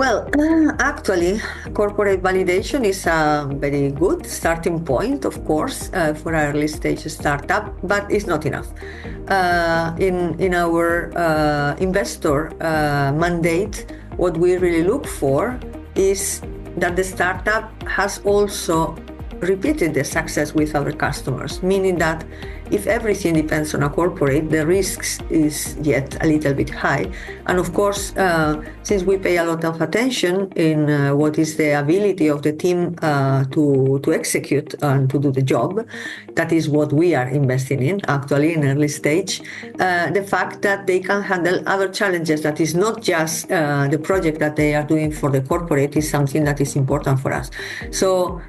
Well, actually, corporate validation is a very good starting point, of course, for an early stage startup, but it's not enough. In our investor mandate, what we really look for is that the startup has also repeated the success with our customers, meaning that if everything depends on a corporate, the risks is yet a little bit high. And of course, since we pay a lot of attention in what is the ability of the team to execute and to do the job, that is what we are investing in actually in early stage. The fact that they can handle other challenges that is not just the project that they are doing for the corporate is something that is important for us. So,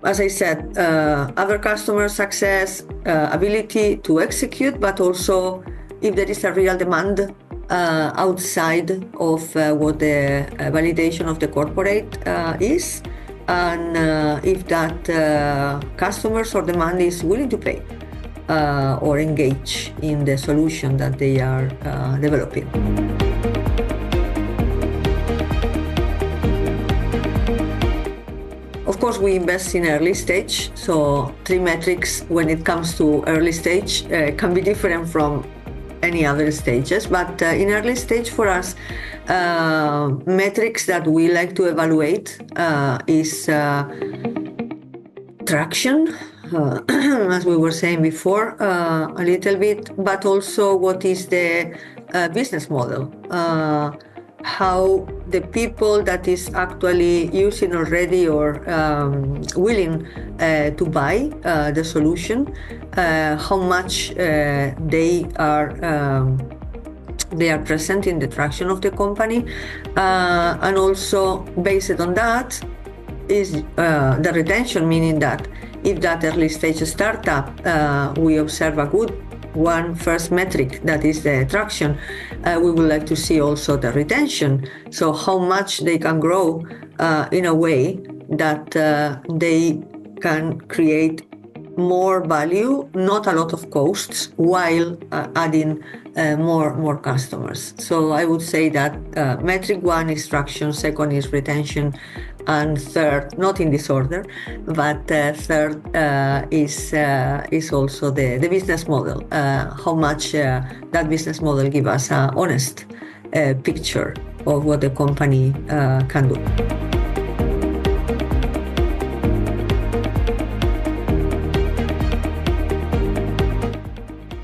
as I said, other customer success, ability to execute, but also if there is a real demand outside of what the validation of the corporate is, and if that customers or demand is willing to pay or engage in the solution that they are developing. Of course, we invest in early stage, so 3 metrics when it comes to early stage can be different from any other stages, but in early stage for us, metrics that we like to evaluate is traction, as we were saying before, a little bit, but also what is the business model. How the people that is actually using already or willing to buy the solution, how much they are present in the traction of the company, and also based on that is the retention, meaning that if that early stage startup we observe a good one first metric, that is the traction, we would like to see also the retention. So how much they can grow in a way that they can create more value, not a lot of costs, while adding more customers. So I would say that metric 1 is traction, second is retention, and third, not in this order, but third is also the business model. How much that business model give us an honest picture of what the company can do.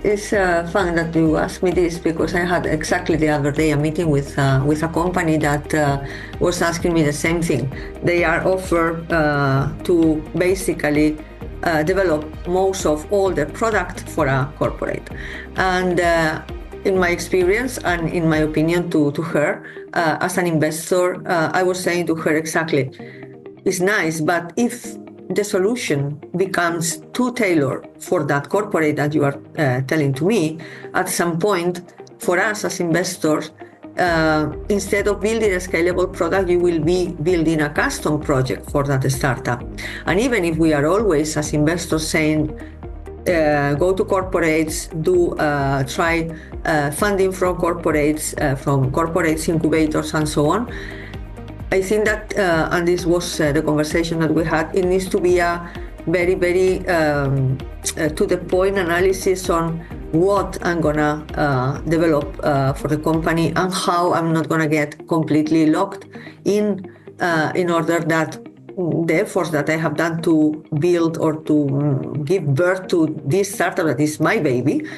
It's fun that you asked me this, because I had exactly the other day a meeting with a company that was asking me the same thing. They are offered to basically develop most of all their product for a corporate. And in my experience and in my opinion to her, as an investor, I was saying to her exactly, it's nice, but if the solution becomes too tailored for that corporate that you are telling to me, at some point, for us as investors, instead of building a scalable product, you will be building a custom project for that startup. And even if we are always, as investors, saying, go to corporates, try funding from corporates, incubators, and so on, I think that, and this was the conversation that we had, it needs to be a very, very to the point analysis on what I'm gonna develop for the company and how I'm not gonna get completely locked in order that the efforts that I have done to build or to give birth to this startup that is my baby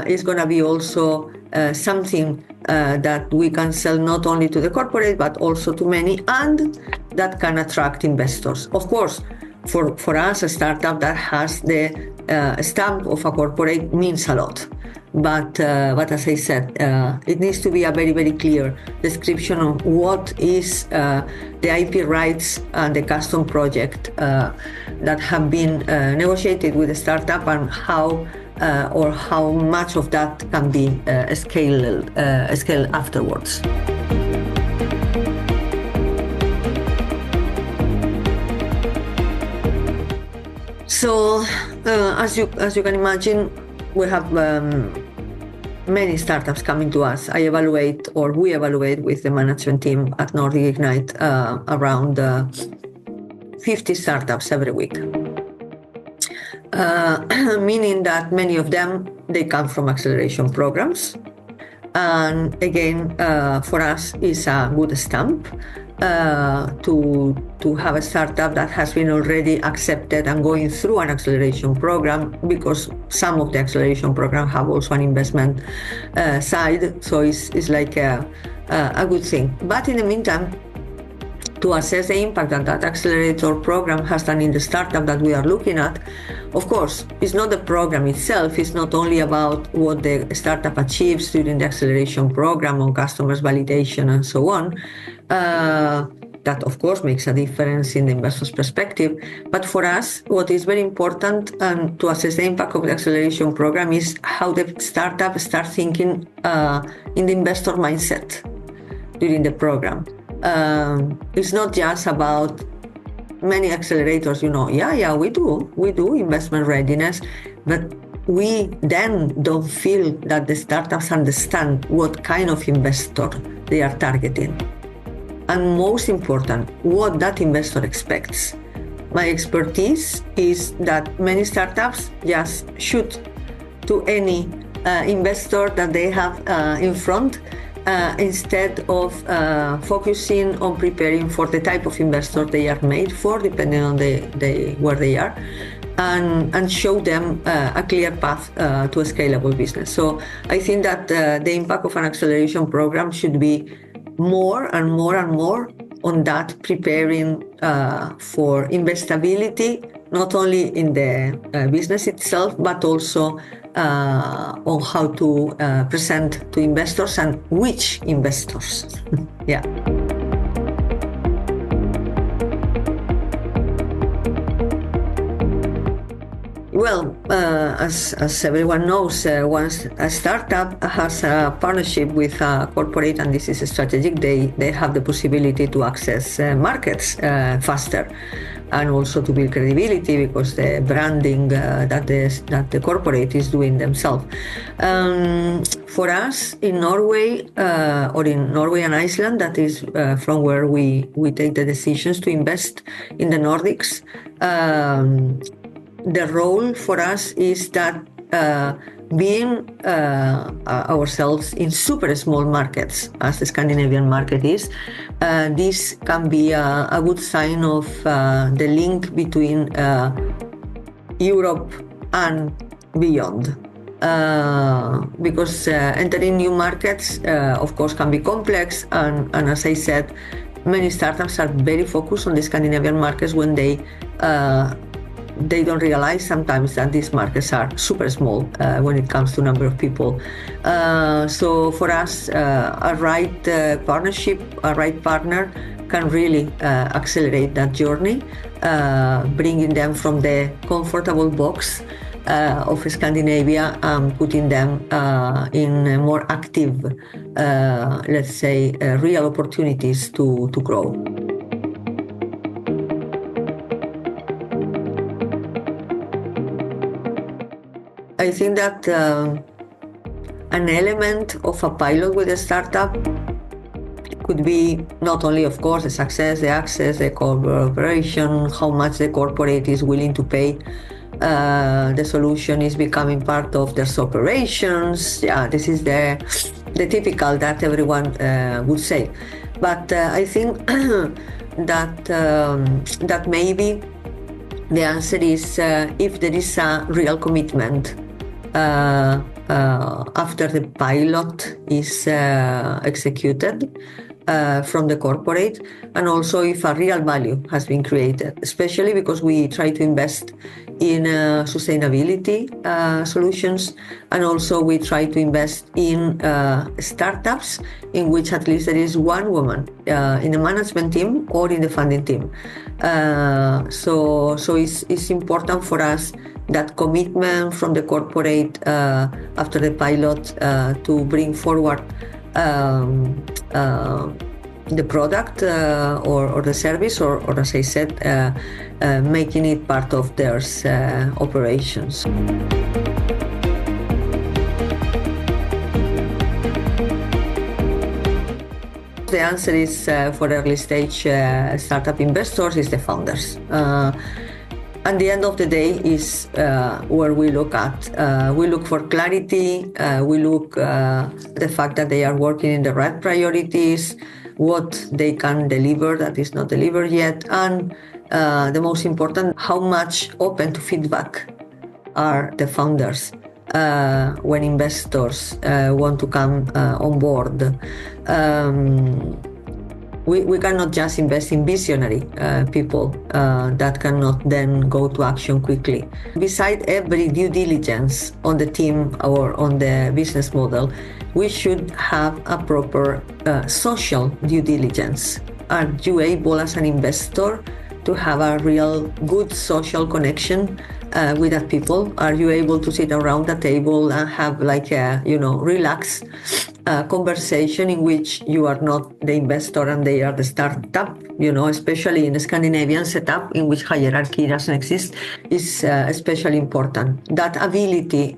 is gonna be also something that we can sell not only to the corporate but also to many, and that can attract investors. Of course, for us, a startup that has the stamp of a corporate means a lot. But as I said, it needs to be a very, very clear description of what is the IP rights and the custom project that have been negotiated with the startup, and how much of that can be scaled afterwards. So, as you can imagine, we have many startups coming to us. We evaluate with the management team at Nordic Ignite around 50 startups every week. Meaning that many of them, they come from acceleration programs. And again, for us, is a good stamp to have a startup that has been already accepted and going through an acceleration program, because some of the acceleration program have also an investment side. So it's like a good thing. But in the meantime, to assess the impact that accelerator program has done in the startup that we are looking at, of course, it's not the program itself. It's not only about what the startup achieves during the acceleration program on customers validation and so on. That, of course, makes a difference in the investor's perspective. But for us, what is very important to assess the impact of the acceleration program is how the startup starts thinking in the investor mindset during the program. It's not just about many accelerators, we do investment readiness, but we then don't feel that the startups understand what kind of investor they are targeting. And most important, what that investor expects. My expertise is that many startups just shoot to any investor that they have in front, instead of focusing on preparing for the type of investor they are made for, depending on where they are, and show them a clear path to a scalable business. So I think that the impact of an acceleration program should be more and more and more on that, preparing for investability, not only in the business itself, but also on how to present to investors and which investors. Yeah. Well, as everyone knows, once a startup has a partnership with a corporate, and this is strategic, they have the possibility to access markets faster, and also to build credibility, because the branding that the corporate is doing themselves. For us in Norway, or in Norway and Iceland, that is from where we take the decisions to invest in the Nordics, the role for us is that being ourselves in super small markets, as the Scandinavian market is, this can be a good sign of the link between Europe and beyond. Because entering new markets, of course, can be complex, and as I said, many startups are very focused on the Scandinavian markets when they don't realize sometimes that these markets are super small when it comes to number of people. So for us, a right partnership, a right partner can really accelerate that journey, bringing them from the comfortable box of Scandinavia and putting them in more active, let's say, real opportunities to grow. I think that an element of a pilot with a startup could be not only, of course, the success, the access, the cooperation, how much the corporate is willing to pay. The solution is becoming part of their operations. Yeah, this is the typical that everyone would say. But I think that maybe the answer is if there is a real commitment after the pilot is executed from the corporate, and also if a real value has been created, especially because we try to invest in sustainability solutions, and also we try to invest in startups in which at least there is one woman in the management team or in the funding team. So it's important for us that commitment from the corporate after the pilot to bring forward the product or the service, or as I said, making it part of their the answer is for early stage startup investors is the founders. At the end of the day is where we look at. We look for clarity. We look the fact that they are working in the right priorities, what they can deliver that is not delivered yet, and the most important, how much open to feedback are the founders when investors want to come on board. We cannot just invest in visionary people that cannot then go to action quickly. Beside every due diligence on the team or on the business model, we should have a proper social due diligence. Are you able as an investor to have a real good social connection with that people? Are you able to sit around the table and have like a, relaxed conversation in which you are not the investor and they are the startup, especially in a Scandinavian setup in which hierarchy doesn't exist, is especially important. That ability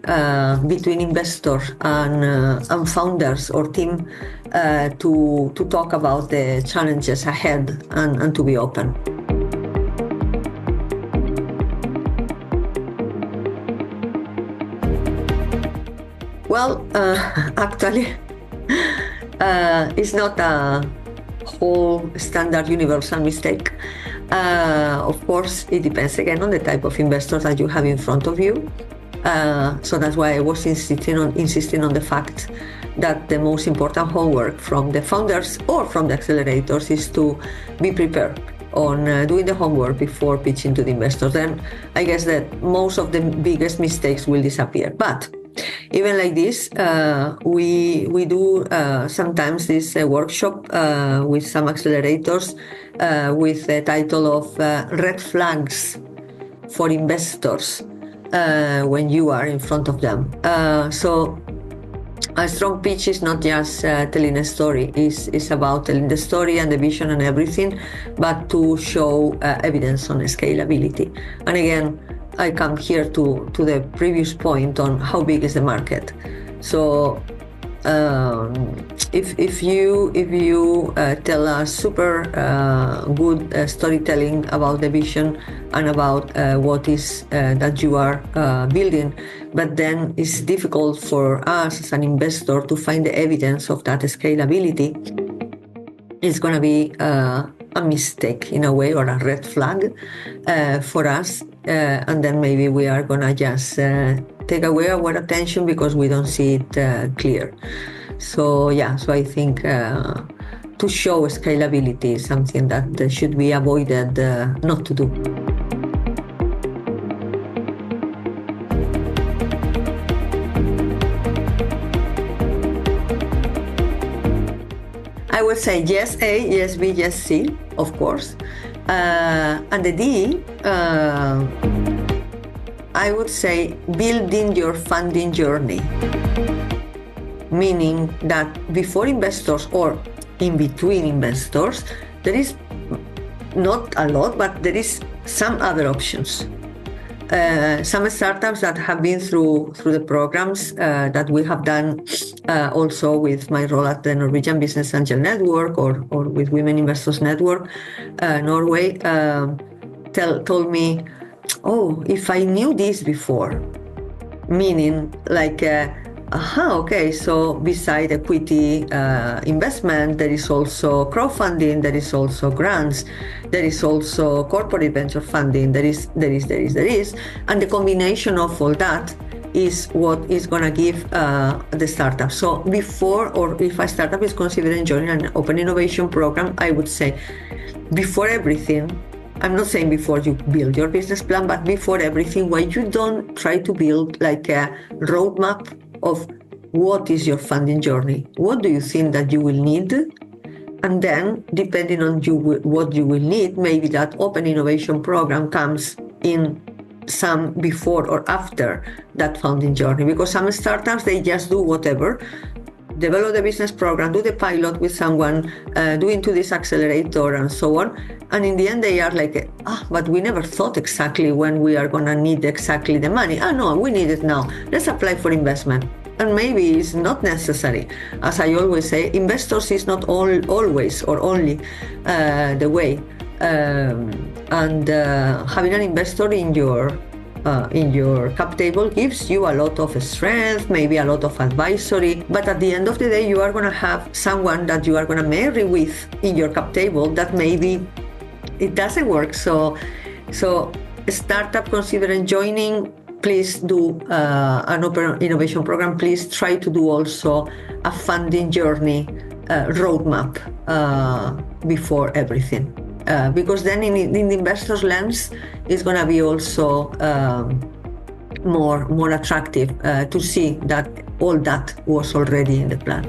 between investor and founders or team to talk about the challenges ahead and to be open. Well, actually, it's not a whole standard universal mistake. Of course, it depends again on the type of investors that you have in front of you. So that's why I was insisting on the fact that the most important homework from the founders or from the accelerators is to be prepared on doing the homework before pitching to the investors. Then I guess that most of the biggest mistakes will disappear. But even like this, we do sometimes this workshop with some accelerators with the title of Red Flags for Investors when you are in front of them. So a strong pitch is not just telling a story, it's about telling the story and the vision and everything, but to show evidence on scalability. And again, I come here to the previous point on how big is the market. So if you tell a super good storytelling about the vision and about what is that you are building, but then it's difficult for us as an investor to find the evidence of that scalability, it's going to be a mistake in a way, or a red flag for us, and then maybe we are going to just take away our attention because we don't see it clear. So I think to show scalability is something that should be avoided not to do. I would say yes A, yes B, yes C, of course. And the D, I would say building your funding journey. Meaning that before investors or in between investors, there is not a lot, but there is some other options. Some startups that have been through the programs that we have done also with my role at the Norwegian Business Angel Network or with Women Investors Network Norway told me, oh, if I knew this before, meaning like okay, so beside equity investment, there is also crowdfunding, there is also grants, there is also corporate venture funding, there is, and the combination of all that is what is going to give the startup. So before, or if a startup is considering joining an open innovation program, I would say before everything, I'm not saying before you build your business plan, but before everything, why you don't try to build like a roadmap of what is your funding journey? What do you think that you will need? And then, depending on what you will need, maybe that open innovation program comes in some before or after that funding journey. Because some startups, they just do whatever, develop the business program, do the pilot with someone, do into this accelerator and so on. And in the end, they are like, but we never thought exactly when we are going to need exactly the money. No, we need it now. Let's apply for investment. and maybe it's not necessary. As I always say, investors is not always or only the way. And having an investor in your cap table gives you a lot of strength, maybe a lot of advisory, but at the end of the day you are going to have someone that you are going to marry with in your cap table that maybe it doesn't work. So startup considering joining, please do an open innovation program. Please try to do also a funding journey roadmap before everything. Because then in the investor's lens, it's going to be also more attractive to see that all that was already in the plan.